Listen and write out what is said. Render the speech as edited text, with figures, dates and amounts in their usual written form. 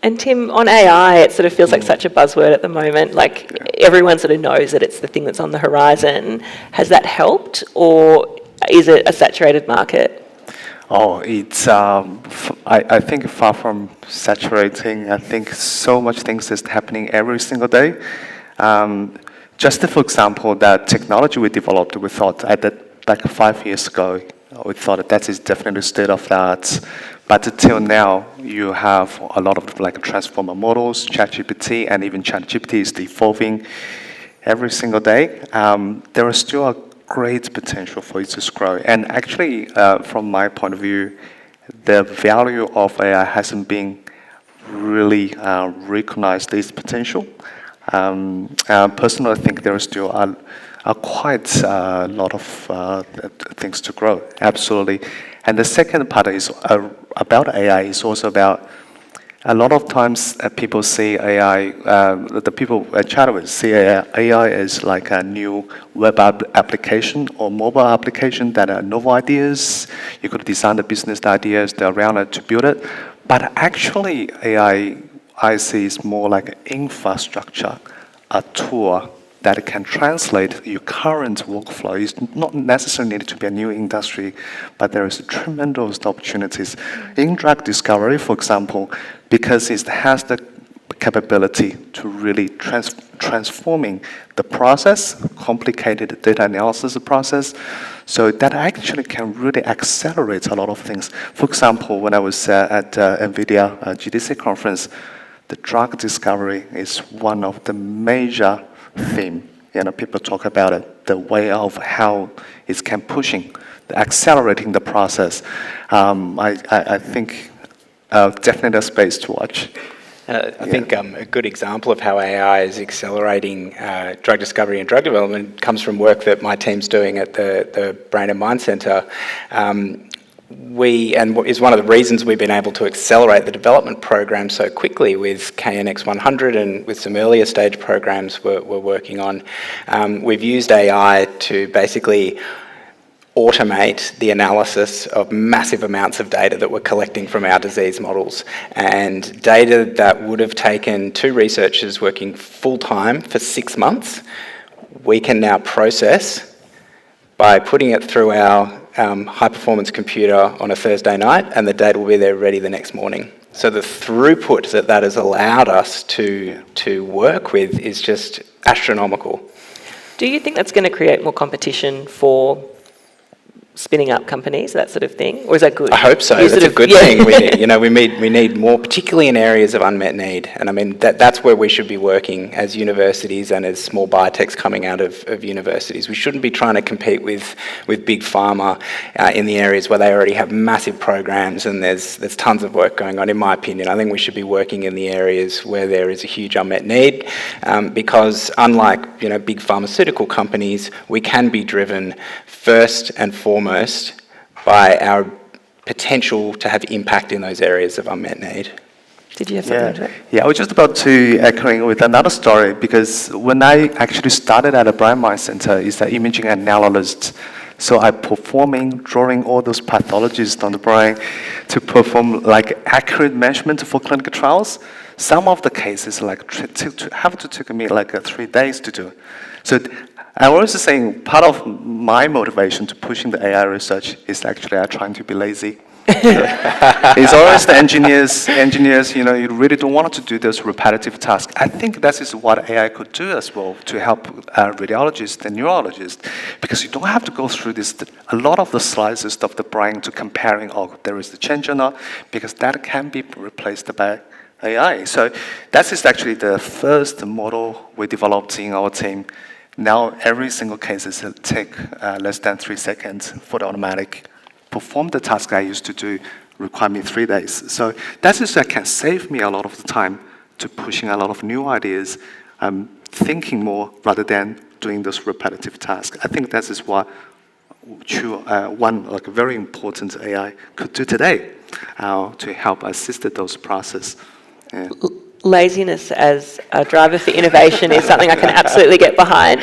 And Tim, on AI, it sort of feels like such a buzzword at the moment. Like everyone sort of knows that it's the thing that's on the horizon. Has that helped, or is it a saturated market? Oh, it's, I think far from saturating. I think so much things is happening every single day. Just for example, that technology we developed, we thought back 5 years ago, we thought that is definitely state of the art. But until now, you have a lot of like transformer models, ChatGPT, and even ChatGPT is evolving every single day. There is still a great potential for it to grow. And actually, from my point of view, the value of AI hasn't been really recognized this potential. Personally, I think there is still quite a lot of things to grow, absolutely. And the second part is about AI is also about a lot of times people see AI, the people at Chadwick see AI as like a new web application or mobile application that are novel ideas. You could design the business ideas around it to build it. But actually AI, I see, is more like an infrastructure, a tool that can translate your current workflow. It's not necessarily needed to be a new industry, but there is tremendous opportunities. In drug discovery, for example, because it has the capability to really transforming the process, complicated data analysis process, so that actually can really accelerate a lot of things. For example, when I was at NVIDIA GDC conference, the drug discovery is one of the major theme. People talk about it, the way of how it can pushing, accelerating the process. I think definitely a space to watch. I think a good example of how AI is accelerating drug discovery and drug development comes from work that my team's doing at the Brain and Mind Centre. Is one of the reasons we've been able to accelerate the development program so quickly with KNX100 and with some earlier stage programs we're working on. We've used AI to basically automate the analysis of massive amounts of data that we're collecting from our disease models. And data that would have taken 2 researchers working full-time for 6 months, we can now process by putting it through our high-performance computer on a Thursday night, and the data will be there ready the next morning. So the throughput that has allowed us to work with is just astronomical. Do you think that's going to create more competition for spinning up companies, that sort of thing, or is that good? I hope so. It's a good thing. We need more, particularly in areas of unmet need, and I mean that's where we should be working as universities and as small biotechs coming out of universities. We shouldn't be trying to compete with big pharma in the areas where they already have massive programs and there's tons of work going on. In my opinion, I think we should be working in the areas where there is a huge unmet need, because unlike big pharmaceutical companies, we can be driven first and foremost by our potential to have impact in those areas of unmet need. Did you have something to say? Yeah, I was just about to echoing with another story, because when I actually started at a Brain Mind Center, is an imaging analyst. So I drawing all those pathologies on the brain to perform like accurate measurement for clinical trials. Some of the cases have to take me like 3 days to do. So I was saying part of my motivation to pushing the AI research is actually I'm trying to be lazy. It's always the engineers, you really don't want to do those repetitive tasks. I think that is what AI could do as well to help radiologists and neurologists, because you don't have to go through a lot of the slices of the brain to comparing, there is the change or not, because that can be replaced by AI. So that is actually the first model we developed in our team. Now every single case is take less than 3 seconds for the automatic. Perform the task I used to do require me 3 days. So that can save me a lot of the time to pushing a lot of new ideas, thinking more rather than doing those repetitive tasks. I think that is what one very important AI could do today to help assist those process. Laziness as a driver for innovation is something I can absolutely get behind.